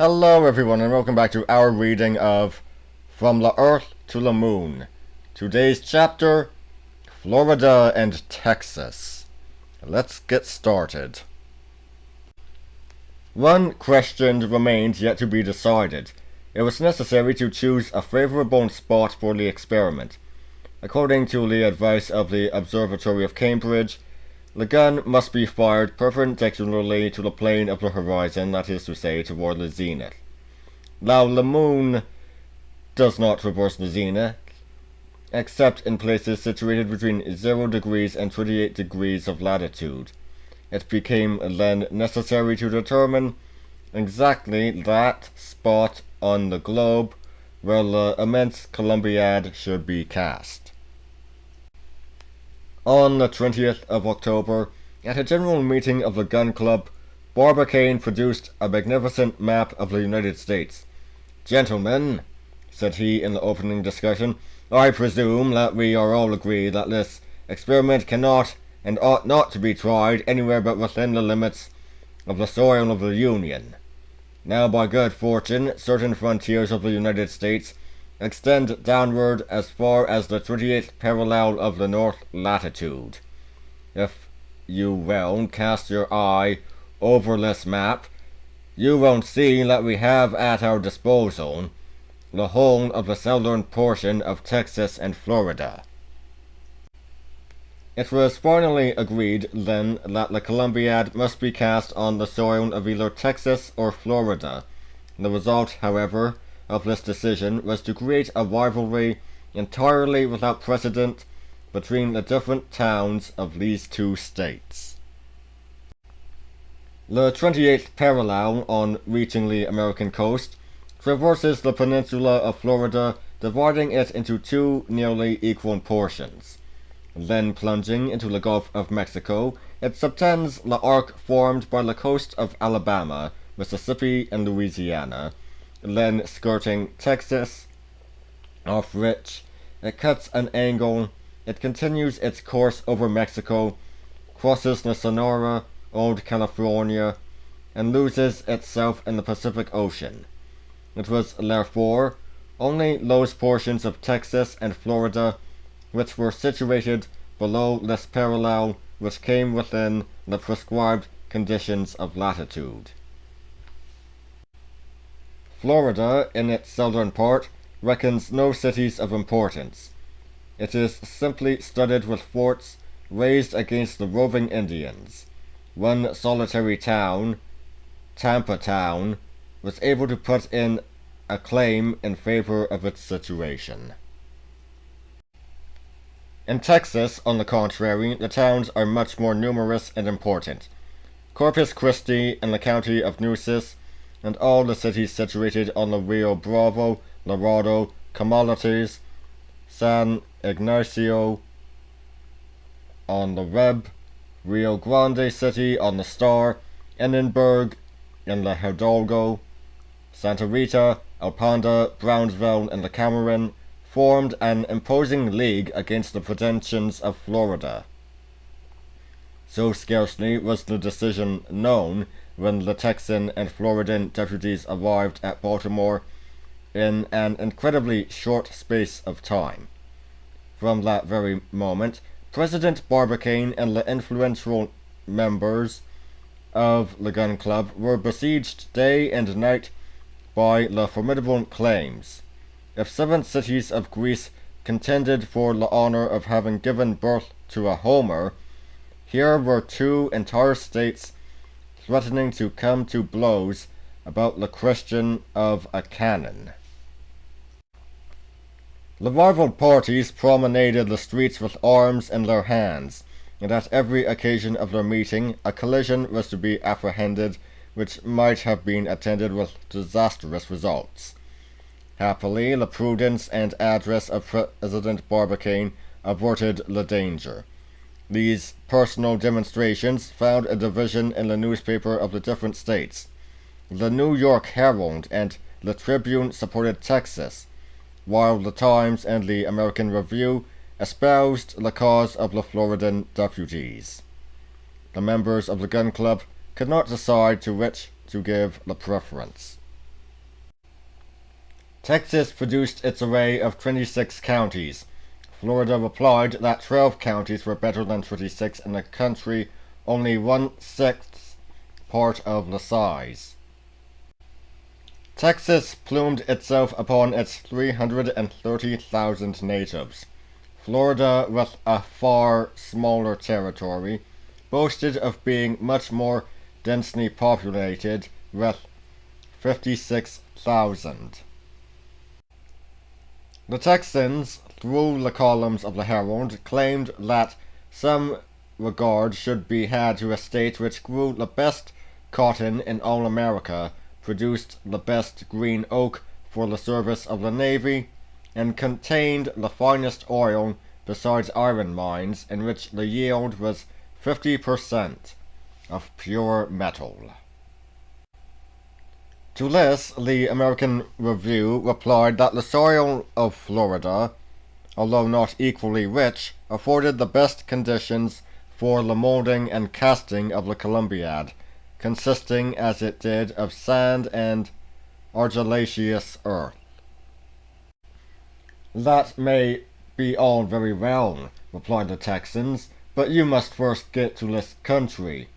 Hello everyone and welcome back to our reading of From the Earth to the Moon. Today's chapter, Florida and Texas. Let's get started. One question remained yet to be decided. It was necessary to choose a favorable spot for the experiment. According to the advice of the Observatory of Cambridge, the gun must be fired perpendicularly to the plane of the horizon, that is to say, toward the zenith. Now, the moon does not reverse the zenith, except in places situated between 0 degrees and 28 degrees of latitude. It became then necessary to determine exactly that spot on the globe where the immense Columbiad should be cast. On the 20th of October, at a general meeting of the Gun Club, Barbicane produced a magnificent map of the United States. "Gentlemen," said he in the opening discussion, "I presume that we are all agreed that this experiment cannot and ought not to be tried anywhere but within the limits of the soil of the Union. Now, by good fortune, certain frontiers of the United States extend downward as far as the 28th parallel of the north latitude. If you will cast your eye over this map, you will see that we have at our disposal the whole of the southern portion of Texas and Florida." It was finally agreed, then, that the Columbiad must be cast on the soil of either Texas or Florida. The result, however, of this decision was to create a rivalry entirely without precedent between the different towns of these two states. The 28th parallel, on reaching the American coast, traverses the peninsula of Florida, dividing it into two nearly equal portions. Then plunging into the Gulf of Mexico, it subtends the arc formed by the coast of Alabama, Mississippi, and Louisiana. Then skirting Texas, off which it cuts an angle, it continues its course over Mexico, crosses the Sonora, Old California, and loses itself in the Pacific Ocean. It was, therefore, only those portions of Texas and Florida which were situated below this parallel which came within the prescribed conditions of latitude. Florida, in its southern part, reckons no cities of importance. It is simply studded with forts raised against the roving Indians. One solitary town, Tampa Town, was able to put in a claim in favor of its situation. In Texas, on the contrary, the towns are much more numerous and important. Corpus Christi in the county of Nueces, and all the cities situated on the Rio Bravo, Laredo, Commodities, San Ignacio on the Reb, Rio Grande City on the Star, Edinburgh in the Hidalgo, Santa Rita, El Panda, Brownsville, and the Cameron, formed an imposing league against the pretensions of Florida. So scarcely was the decision known when the Texan and Floridan deputies arrived at Baltimore in an incredibly short space of time. From that very moment, President Barbicane and the influential members of the Gun Club were besieged day and night by the formidable claims. If 7 cities of Greece contended for the honor of having given birth to a Homer, here were 2 entire states threatening to come to blows about the question of a cannon. The rival parties promenaded the streets with arms in their hands, and at every occasion of their meeting a collision was to be apprehended which might have been attended with disastrous results. Happily, the prudence and address of President Barbicane averted the danger. These personal demonstrations found a division in the newspaper of the different states. The New York Herald and the Tribune supported Texas, while the Times and the American Review espoused the cause of the Floridan deputies. The members of the Gun Club could not decide to which to give the preference. Texas produced its array of 26 counties. Florida replied that 12 counties were better than 26 in a country only 1/6 part of the size. Texas plumed itself upon its 330,000 natives. Florida, with a far smaller territory, boasted of being much more densely populated with 56,000. The Texans, through the columns of the Herald, claimed that some regard should be had to a state which grew the best cotton in all America, produced the best green oak for the service of the Navy, and contained the finest oil besides iron mines, in which the yield was 50% of pure metal. To this, the American Review replied that the soil of Florida, although not equally rich, afforded the best conditions for the molding and casting of the Columbiad, consisting as it did of sand and argillaceous earth. That may be all very well, replied the Texans, but you must first get to this country.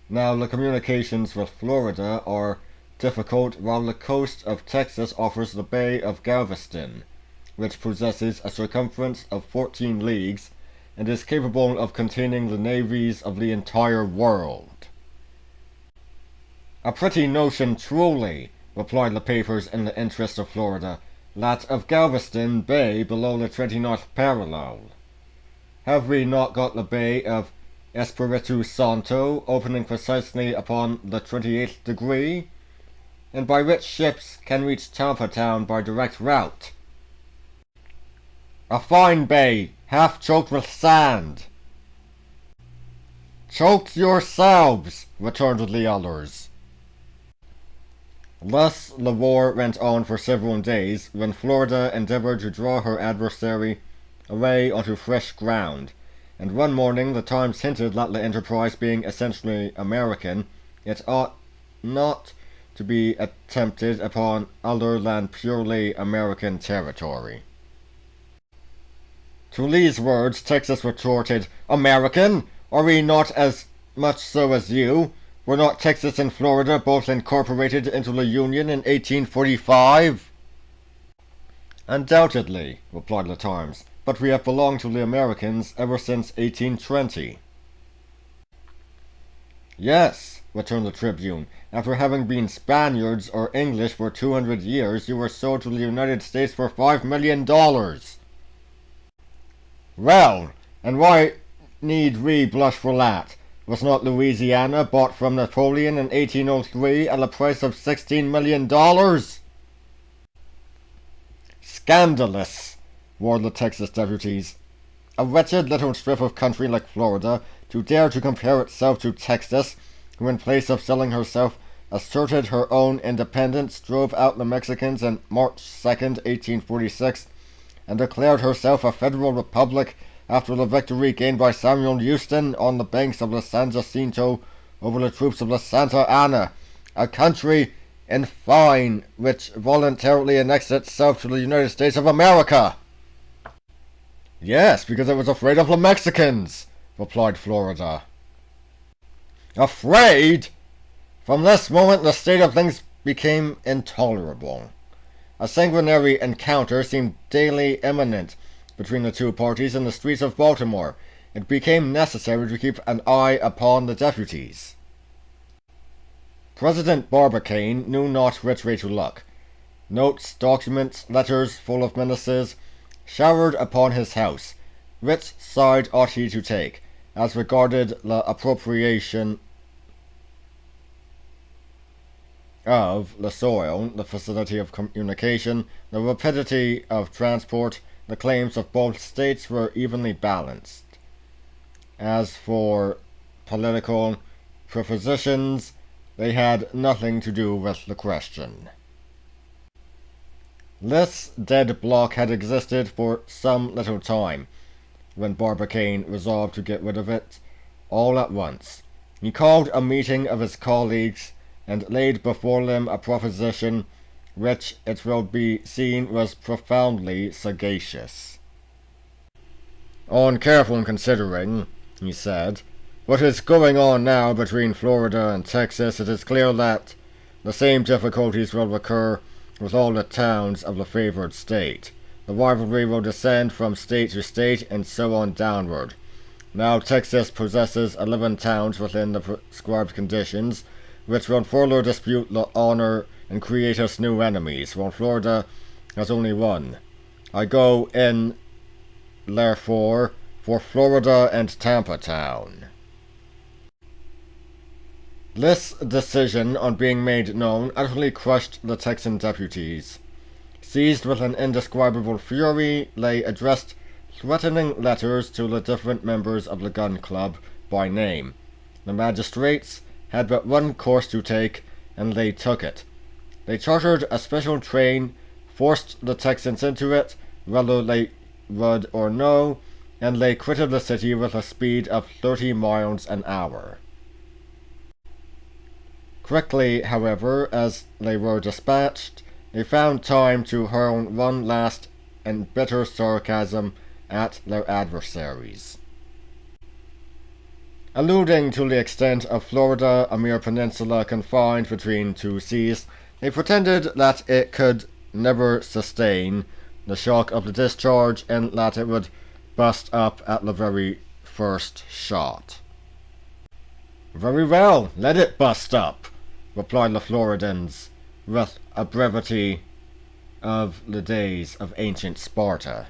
Now the communications with Florida are difficult, while the coast of Texas offers the Bay of Galveston, which possesses a circumference of 14 leagues and is capable of containing the navies of the entire world. A pretty notion truly, replied the papers in the interest of Florida, that of Galveston Bay below the 29th parallel. Have we not got the Bay of Espiritu Santo opening precisely upon the 28th degree, and by which ships can reach Tampa Town by direct route? A fine bay, half choked with sand. Choked yourselves, returned the others. Thus the war went on for several days, when Florida endeavored to draw her adversary away onto fresh ground, and one morning the Times hinted that the enterprise being essentially American, it ought not to be attempted upon other than purely American territory. To these words Texas retorted, "American? Are we not as much so as you? Were not Texas and Florida both incorporated into the Union in 1845? Undoubtedly, replied the Times, but we have belonged to the Americans ever since 1820. Yes, returned the Tribune, after having been Spaniards or English for 200 years, you were sold to the United States for $5 million. Well, and why need we blush for that? Was not Louisiana bought from Napoleon in 1803 at a price of $16 million? Scandalous, roared the Texas deputies. A wretched little strip of country like Florida to dare to compare itself to Texas, who in place of selling herself asserted her own independence, drove out the Mexicans on March 2nd, 1846, and declared herself a federal republic after the victory gained by Samuel Houston on the banks of the San Jacinto over the troops of the Santa Ana, a country, in fine, which voluntarily annexed itself to the United States of America. Yes, because it was afraid of the Mexicans, replied Florida. Afraid? From this moment the state of things became intolerable. A sanguinary encounter seemed daily imminent between the two parties in the streets of Baltimore. It became necessary to keep an eye upon the deputies. President Barbicane knew not which way to look. Notes, documents, letters full of menaces showered upon his house. Which side ought he to take, as regarded the appropriation of the soil, the facility of communication, the rapidity of transport? The claims of both states were evenly balanced. As for political prepossessions, they had nothing to do with the question. This deadlock had existed for some little time, when Barbicane resolved to get rid of it all at once. He called a meeting of his colleagues and laid before them a proposition which it will be seen was profoundly sagacious. On careful considering, he said, what is going on now between Florida and Texas, it is clear that the same difficulties will recur with all the towns of the favored state. The rivalry will descend from state to state and so on downward. Now Texas possesses 11 towns within the prescribed conditions, which will further dispute the honor and create us new enemies, while Florida has only one. I go in, therefore, for Florida and Tampa Town. This decision, on being made known, utterly crushed the Texan deputies. Seized with an indescribable fury, they addressed threatening letters to the different members of the gun club by name. The magistrates had but one course to take, and they took it. They chartered a special train, forced the Texans into it, whether they would or no, and they quitted the city with a speed of 30 miles an hour. Quickly, however, as they were dispatched, they found time to hurl one last and bitter sarcasm at their adversaries. Alluding to the extent of Florida, a mere peninsula confined between two seas, they pretended that it could never sustain the shock of the discharge and that it would bust up at the very first shot. Very well, let it bust up, replied the Floridans, with a brevity of the days of ancient Sparta.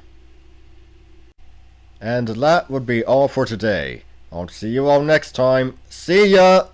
And that would be all for today. I'll see you all next time. See ya!